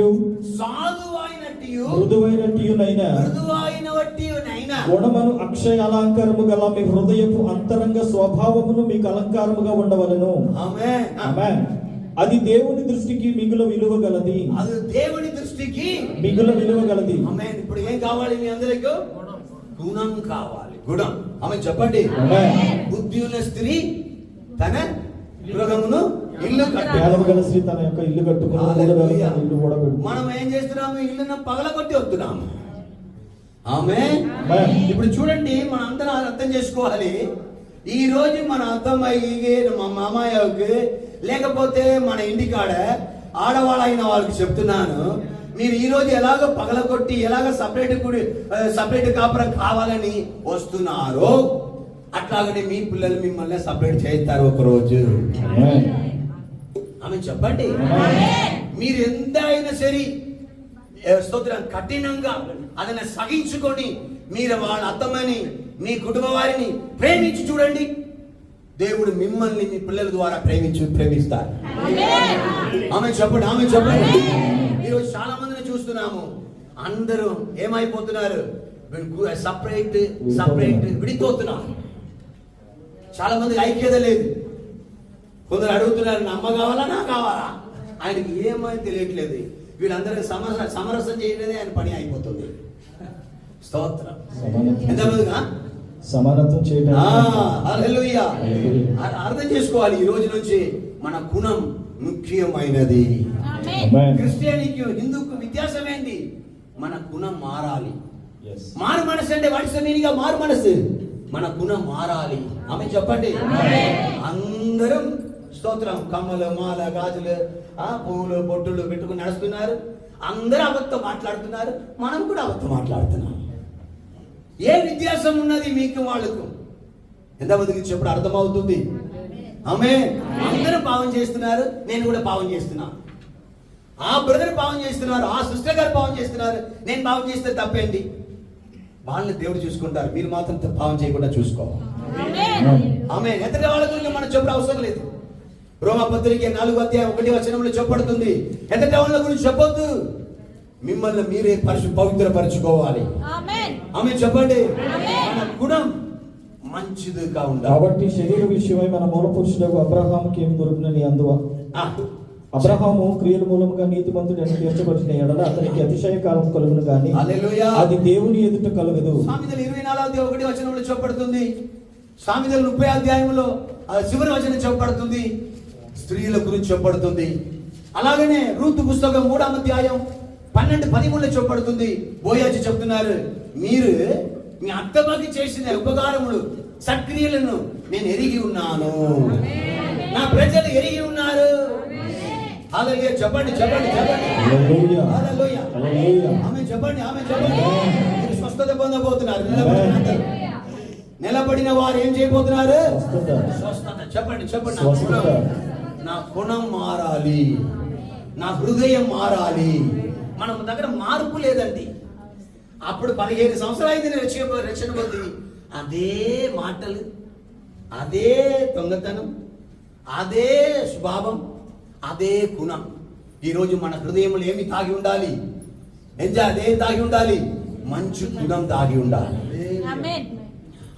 మృదువైనట్టియునైనా గుణమును అక్షయ అలంకారము గల మీ హృదయపు అంతరంగ స్వభావమును మీకు అలంకారముగా ఉండవలెను. ఆమేన్, ఆమేన్. అది దేవుని దృష్టికి మిగుల విలువ గలది. అది దేవుని దృష్టికి మిగుల విలువ గలది. ఆమేన్. ఇప్పుడు ఏం కావాలి మీ అందరికీ? గుణం కావాలి. గుణం. ఆమేన్ చెప్పండి. బుద్ధి ఉన్న స్త్రీ తన గృహమును ఇల్లు గల స్త్రీ తన యొక్క ఇల్లు కట్టుకుని ఇల్లు కూడా మనం ఏం చేస్తున్నాము? ఇల్లును పగలగొట్టి వస్తున్నాము. ఆమేన్. ఇప్పుడు చూడండి, మన అందరం అర్థం చేసుకోవాలి. ఈ రోజు మన అత్తమ్మాయికి, మా మామయ్యకి, లేకపోతే మన ఇంటికాడ ఆడవాళ్ళైన వాళ్ళకి చెప్తున్నాను, మీరు ఈ రోజు ఎలాగో పగలగొట్టి ఎలాగ సపరేట్ కాపురం కావాలని వస్తున్నారో అట్లాగనే మీ పిల్లలు మిమ్మల్ని సపరేట్ చేస్తారు ఒక రోజు. ఆమె చెప్పండి. మీరు ఎంత అయినా సరే స్తోత్రం కఠినంగా అదన సహించుకొని మీరు వాళ్ళ అత్తమ్మని, మీ కుటుంబ వారిని ప్రేమించి చూడండి. దేవుడు మిమ్మల్ని మీ పిల్లల ద్వారా ప్రేమిస్తారు. ఆమె చెప్పండి, ఆమె చెప్పండి. ఈరోజు చాలా మందిని చూస్తున్నాము, అందరూ ఏమైపోతున్నారు? సపరేట్ విడిపోతున్నారు. చాలా మంది ఐక్యత లేదు. కొందరు అడుగుతున్నారు, నా అమ్మ కావాలా, నా కావాలా? ఆయనకి ఏమని తెలియట్లేదు. వీళ్ళందరూ సమరసం చేయలేదే ఆయన పని అయిపోతుంది. స్తోత్రం. ఎంతమందిగా సమానత్వం చేయడం. హల్లెలూయా. అర్థం చేసుకోవాలి. ఈ రోజు నుంచి మన గుణం ముఖ్యమైనది. క్రిస్టియానికి హిందూకు వ్యత్యాసం ఏంటి? మన గుణం మారాలి. మారు మనసు అంటే వాటిగా మారు మనసు. మన గుణం మారాలి. ఆమె చెప్పండి. అందరం స్తోత్రం కమ్మలు, మాల, గాజులు, పువ్వులు, బొట్టులు పెట్టుకుని నడుస్తున్నారు. అందరూ అబద్ధం మాట్లాడుతున్నారు. మనం కూడా అబద్ధం మాట్లాడుతున్నాం. ఏ వ్యత్యాసం ఉన్నది మీకు వాళ్ళకు? ఎంతమందికి చెప్పుడు అర్థమవుతుంది? ఆమె అందరూ పాపం చేస్తున్నారు, నేను కూడా పాపం చేస్తున్నాను. ఆ బ్రదర్ పాపం చేస్తున్నారు, ఆ సిస్టర్ గారు పాపం చేస్తున్నారు, నేను పాపం చేస్తే తప్పేంటి? వాళ్ళని దేవుడు చూసుకుంటారు, మీరు మాత్రం పాపం చేయకుండా చూసుకోవాలి. ఆమె ఎదుటి వాళ్ళ గురించి మనం చెప్పడం అవసరం లేదు. రోమపత్రిక 4వ అధ్యాయం 1వ వచనంలో చెప్పబడుతుంది, ఎదుటి వాళ్ళ గురించి చెప్పొద్దు, మిమ్మల్ని మీరే పవిత్రపరచుకోవాలి. ఆమె చెప్పండి. మన గుణం మంచిదిగా ఉండాలి. కాబట్టి శరీర విషయమై మన మూల పురుషులకు అబ్రహాముకి ఏం దొరుకునని అందువ అబ్రహాము క్రియల మూలముగా నీతిమంతుడు అని తీర్చబడిన ఎడల అతనికి అతిశయ కాలం కలుగును గాని అది దేవుని ఎదుట కలుగదు. సామెతలు 24వ వచనంలో చెప్పబడుతుంది. సామెతలు 30వ అధ్యాయంలో చివరి వచనం చెప్పబడుతుంది. స్త్రీల గురించి చెప్పబడుతుంది. అలాగనే రూతు పుస్తకం 3వ అధ్యాయం 12-13లో చెప్పబడుతుంది. బోయాజు చెప్తున్నారు, మీరు మీ అత్తమ్మకి చేసిన ఉపకారములు సక్రియలను నేను ఎరిగి ఉన్నాను, నా ప్రజలు ఎరిగి ఉన్నారు. హల్లెలూయా. చెప్పండి చెప్పండి చెప్పండి. హల్లెలూయా. ఆమె చెప్పండి, ఆమె చెప్పండి. మీరు స్వస్థత పొందబోతున్నారు. నిలబడిన వారు ఏం చేయబోతున్నారు? స్వస్థత. చెప్పండి చెప్పండి. నా గుణం మారాలి, నా హృదయం మారాలి. మన దగ్గర మార్పు లేదండి. అప్పుడు 15 సంవత్సరాలు అయింది రక్షణ పొంది, అదే మాటలు, అదే దొంగతనం, అదే స్వభావం, అదే గుణం. ఈరోజు మన హృదయంలో ఏమి తాగి ఉండాలి? అదే తాగి ఉండాలి? మంచి గుణం దాగి ఉండాలి. ఆమేన్.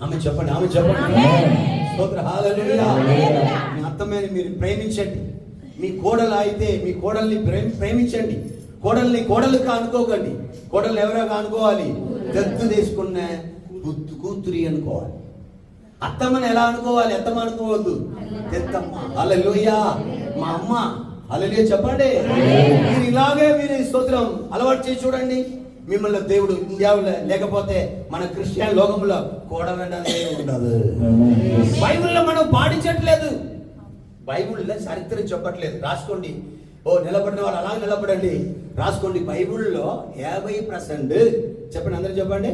ఆమె చెప్పండి, ఆమె చెప్పండి. ఆమేన్. స్తోత్రం, హల్లెలూయా. హల్లెలూయా. మీ అత్తమ్మని మీరు ప్రేమించండి. మీ కోడలు అయితే మీ కోడల్ని ప్రేమించండి. కోడలుగా అనుకోకండి. కోడలు ఎవరోగా అనుకోవాలి? దత్తు తీసుకున్న కూతురి అనుకోవాలి. అత్తమ్మని ఎలా అనుకోవాలి? అత్తమ్మ అనుకోవద్దు, దత్తమ్మ. హల్లెలూయా. మా అమ్మ. హల్లెలూయా చెప్పండి. మీరు ఇలాగే మీరు స్తోత్రం అలవాటు చేసి చూడండి. మిమ్మల్ని దేవుడు ఇండియాలో లేకపోతే మన క్రిస్టియన్ లోకంలో కోడలనే ఉండదు. బైబిల్లో మనం పాటించట్లేదు. బైబిల్లో చరిత్ర చెప్పట్లేదు. రాసుకోండి. నిలబడిన వాళ్ళు అలా నిలబడండి, రాసుకోండి. బైబిల్లో 50% చెప్పండి, అందరూ చెప్పండి,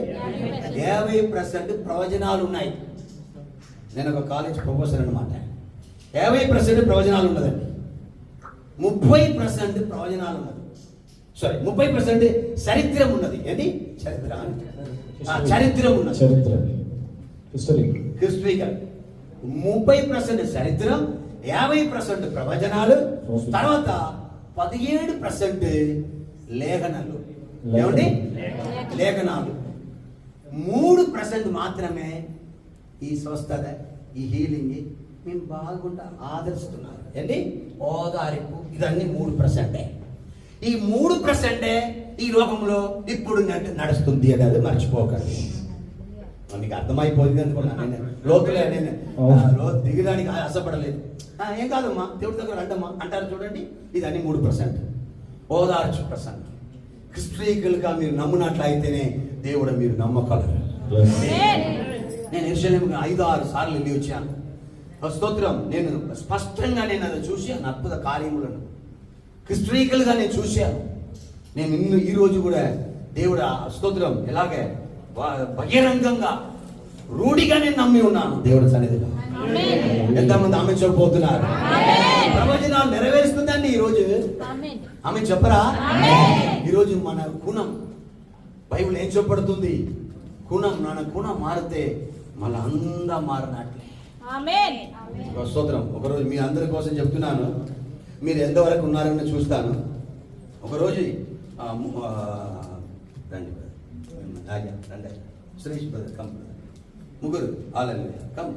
50% ప్రవచనాలు ఉన్నాయి. నేను ఒక కాలేజ్ ప్రొఫెసర్ అన్నమాట. 50% ప్రవచనాలు ఉన్నదండి. 30% ప్రవచనాలు ఉన్నది. సారీ, 30% చరిత్రం ఉన్నది. ఏంటి చరిత్ర? చరిత్రం ఉన్నది. చరిత్ర, హిస్టరీ. హిస్టరీగా 30% చరిత్రం, 50% ప్రవచనాలు, తర్వాత 17% లేఖనాలు. ఏమండి? లేఖనాలు. 3% మాత్రమే ఈ స్వస్థత, ఈ హీలింగ్ మేము బాగుంటా ఆదరిస్తున్నారు. ఏంటి? ఓదారింపు. ఇదన్నీ 3%. ఈ 3% ఈ లోకంలో ఇప్పుడు నడుస్తుంది అనేది మర్చిపోకండి. మీకు అర్థమైపోయింది అనుకున్నాను. నేను లోతులే, నేను దిగడానికి ఆశపడలేదు. ఏం కాదమ్మా, దేవుడి దగ్గర అంటమ్మా అంటారు చూడండి. ఇదన్నీ 3%. ఓదార్చు ప్రసంగం. క్రిస్టియన్గా మీరు నమ్మునట్లయితేనే దేవుడు మీరు నమ్మగలరు. నేను యెరూషలేముకి 5-6 సార్లు వెళ్ళి వచ్చాను. స్తోత్రం. నేను స్పష్టంగా నేను అది చూశాను. అద్భుత కార్యములను క్రిస్టియన్గా నేను చూశాను. నేను ఈ రోజు కూడా దేవుడు స్తోత్రం ఎలాగే బహిరంగంగా రూఢిగా నేను నమ్మి ఉన్నాను దేవుడి సన్నిధిలో. ఎంతమంది ఆమె చెప్పబోతున్నారు? ప్రవచనాలు నెరవేరుస్తుందండి ఈరోజు. ఆమె చెప్పరా? ఈరోజు మన గుణం బైబిల్ ఏం చెప్పబడుతుంది? మన గుణం మారితే మళ్ళీ అందా మారినట్లే. స్తోత్రం. ఒకరోజు మీ అందరి కోసం చెప్తున్నాను. మీరు ఎంతవరకు ఉన్నారని చూస్తాను. ఒకరోజు రండి రండి, శ్రీష్ బ్రదర్ కమ్, ముగ్గురు ఆలయ కమ్.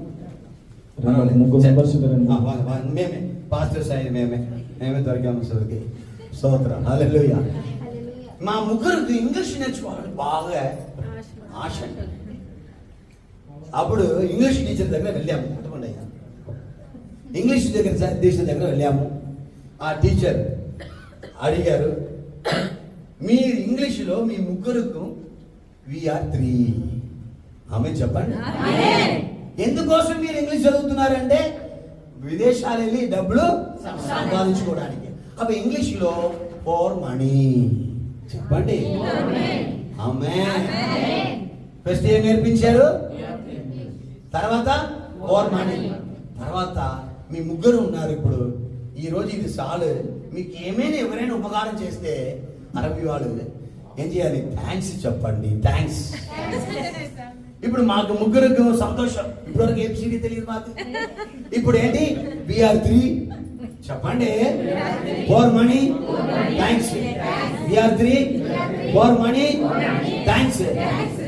మేమే పాస్టర్ సాయి, మేమే దొరికాము సరికి. స్తోత్రం, హల్లెలూయా. మా ముగ్గురికి ఇంగ్లీష్ నేర్చుకోవాలని బాగా ఆశ. అప్పుడు ఇంగ్లీష్ టీచర్ దగ్గర వెళ్ళాము. అటువంటి ఇంగ్లీష్ టీచర్ దగ్గర వెళ్ళాము. ఆ టీచర్ అడిగారు, మీరు ఇంగ్లీష్లో మీ ముగ్గురుకు వీఆర్ 3. ఆమె చెప్పండి. ఎందుకోసం మీరు ఇంగ్లీష్ చదువుతున్నారంటే విదేశాలు వెళ్ళి డబ్బులు సంపాదించుకోవడానికి. అప్పుడు ఇంగ్లీష్లో ఫర్ మనీ. చెప్పండి. ఆమేన్. ఫస్ట్ ఏం నేర్పించారు? తర్వాత ఫర్ మనీ. తర్వాత మీ ముగ్గురు ఉన్నారు ఇప్పుడు. ఈ రోజు ఇది చాలు. మీకు ఏమైనా ఎవరైనా ఉపకారం చేస్తే అరబీ వాళ్ళు ఏం చేయాలి? థ్యాంక్స్ చెప్పండి. థ్యాంక్స్. ఇప్పుడు మాకు ముగ్గురికి సంతోషం. ఇప్పటివరకు ఏబిసిడి తెలియదు మాకు. ఇప్పుడు ఏంటి? వీఆర్ 3 చెప్పండి. For money thanks. VR 3 for money thanks.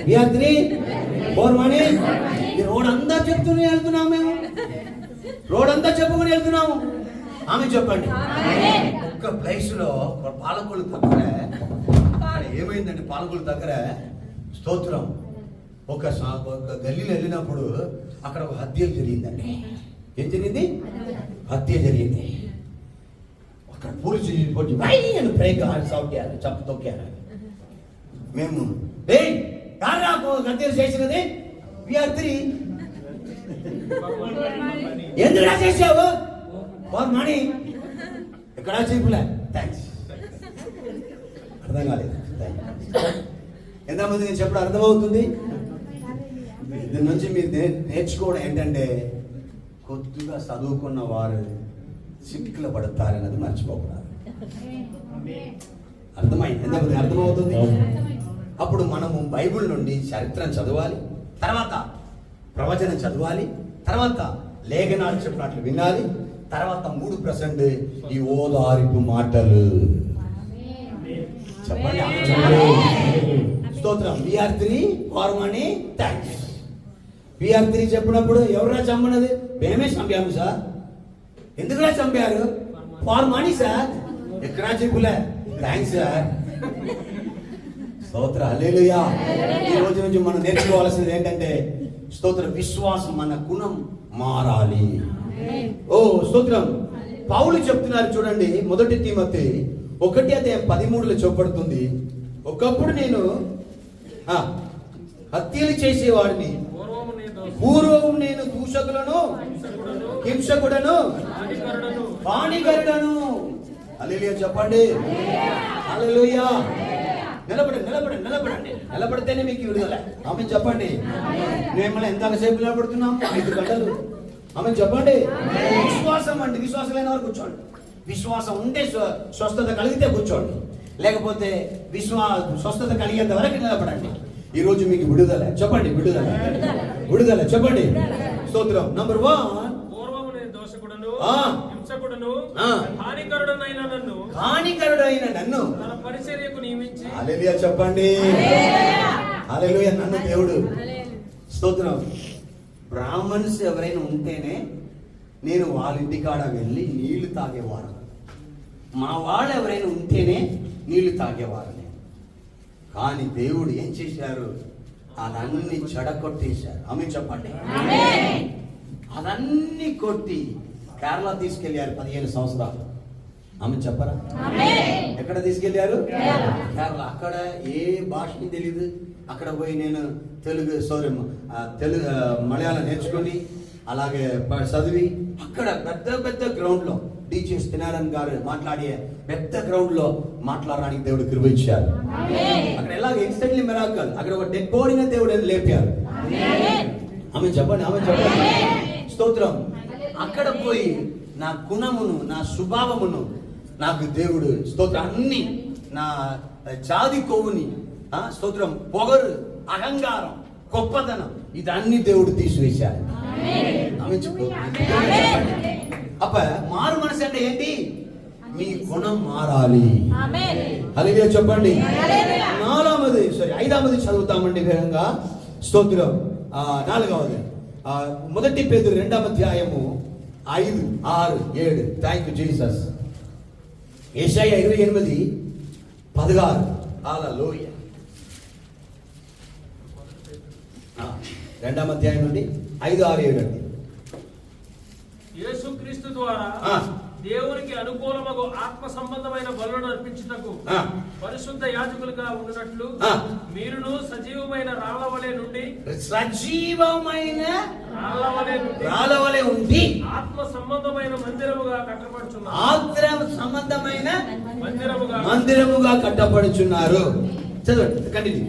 VR 3 for money. Road అంతా చెప్తూనే వెళ్తున్నాము మేము. రోడ్ అంతా చెప్పుకుని వెళ్తున్నాము. ఆమె చెప్పండి. ఒక్క ప్లేస్ లో పాలకొల్లు దగ్గర ఏమైందండి? పాలకొల్లు దగ్గర స్తోత్రం ఒక గల్లీలో వెళ్ళినప్పుడు అక్కడ ఒక హత్య జరిగిందండి. ఏం జరిగింది? హత్య జరిగింది. అక్కడ పోలీసు బ్రేక్ సౌక్యారు, చంప తొక్కారు. మేము హత్య చేసినది వీఆర్ 3. ఎందుకు చేసావు? For money. ఎక్కడా చెప్పలే. థ్యాంక్స్. అర్థం కాలేదు. ఎంతమంది నేను చెప్పడం అర్థమవుతుంది? దీని నుంచి మీరు నేర్చుకోవడం ఏంటంటే కొద్దిగా చదువుకున్న వారు చిక్కులు పడతారన్నది మర్చిపోకూడదు. అర్థమైంది? ఎంతమంది అర్థమవుతుంది? అప్పుడు మనము బైబిల్ నుండి చరిత్రను చదవాలి, తర్వాత ప్రవచనం చదవాలి, తర్వాత లేఖనాలు చెప్పినట్లు వినాలి, తర్వాత 3% ఈ ఓదారిపు మాటలు చెప్పండి. స్తోత్రం. VR 3 for money thanks. VR 3 చెప్పినప్పుడు ఎవరా చంపనది? మేమే చంపాము సార్. ఎందుకురా చంపారు? For money sir. ఎక్కడా చెప్పులే థ్యాంక్స్ సార్. స్తోత్ర హల్లెలూయా. ఈ రోజు నుంచి మనం నేర్చుకోవాల్సింది ఏంటంటే స్తోత్ర విశ్వాసం, మన గుణం మారాలి. ఓ స్తోత్రం. పౌలు చెప్తున్నారు చూడండి, 1 తిమోతి 1:13 చెప్పబడుతుంది. ఒకప్పుడు నేను హత్యలు చేసేవాడిని, పూర్వం నేను దూషకులను, హింసకుడను, హానికరుడను. హల్లెలూయా చెప్పండి. హల్లెలూయా. నిలబడితేనే మీకు విడుదల. ఆమె చెప్పండి. మిమ్మల్ని ఎంతసేపు నిలబడుతున్నాం? 5 గంటలు. ఆమె చెప్పండి. విశ్వాసం అండి. విశ్వాసం లేని వారు కూర్చోండి. విశ్వాసం ఉంటే స్వస్థత కలిగితే కూర్చోండి, లేకపోతే స్వస్థత కలిగేంత వరకు నిలబడండి. ఈ రోజు మీకు విడుదల. చెప్పండి విడుదల. విడుదల చెప్పండి. స్తోత్రం. నంబర్ 1, హానికరుడైన నన్ను తన పరిచర్యకు నియమించి. హల్లెలూయా చెప్పండి. హల్లెలూయా. నన్ను దేవుడు స్తోత్రం. బ్రాహ్మణ్స్ ఎవరైనా ఉంటేనే నేను వాళ్ళ ఇంటికాడ వెళ్ళి నీళ్లు తాగేవారు. మా వాళ్ళు ఎవరైనా ఉంటేనే నీళ్లు తాగేవారు నేను. కానీ దేవుడు ఏం చేశారు? అదన్నీ చెడగొట్టేశారు. ఆమె చెప్పండి. అదన్నీ కొట్టి కేరళ తీసుకెళ్ళారు 15 సంవత్సరాలు. ఆమె చెప్పరా? ఎక్కడ తీసుకెళ్ళారు? కేరళ. అక్కడ ఏ భాషని తెలియదు. అక్కడ పోయి నేను తెలుగు మలయాళం నేర్చుకొని అలాగే చదివి అక్కడ పెద్ద గ్రౌండ్ లో DJ శ్రీనారాయణ గారు మాట్లాడే పెద్ద గ్రౌండ్ లో మాట్లాడడానికి దేవుడు కృప ఇచ్చారు. అక్కడ ఎలాగ ఇన్స్టెంట్లీ మిరాకల్. అక్కడ ఒక డెడ్ బాడీని దేవుడు లేపారు. ఆమె చెప్పండి. ఆమె చెప్పండి. స్తోత్రం. అక్కడ పోయి నా గుణమును, నా స్వభావమును నాకు దేవుడు స్తోత్రం అన్ని, నా జాతి కొవ్వుని, స్తోత్రం, పొగరు, అహంకారం, గొప్పతనం, ఇదన్నీ దేవుడు తీసివేశాడు. అప్ప మారు మనసు అంటే ఏంటి? మీ గుణం మారాలి. హల్లెలూయా చెప్పండి. 5వది చదువుతామండి వేగంగా. స్తోత్రం. 4వది 1 పేతురు 2:5, 5, 6, 7. Thank you Jesus. యెషయా 28:16. హల్లెలూయా. 2వ అధ్యాయం నుండి 5, 6, 7 అండి. యేసుక్రీస్తు ద్వారా దేవునికి అనుకూలమగు ఆత్మ సంబంధమైన బలులను అర్పించుటకు పరిశుద్ధ యాజకులుగా ఉండునట్లు మీరును సజీవమైన రాళ్ళవలే నుండి రాళ్ళవలే ఉండి ఆత్మ సంబంధమైన మందిరముగా కట్టబడుచున్నారు. ఆత్మ సంబంధమైన మందిరముగా కట్టబడుచున్నారు. చదవండి. కంటిన్యూ.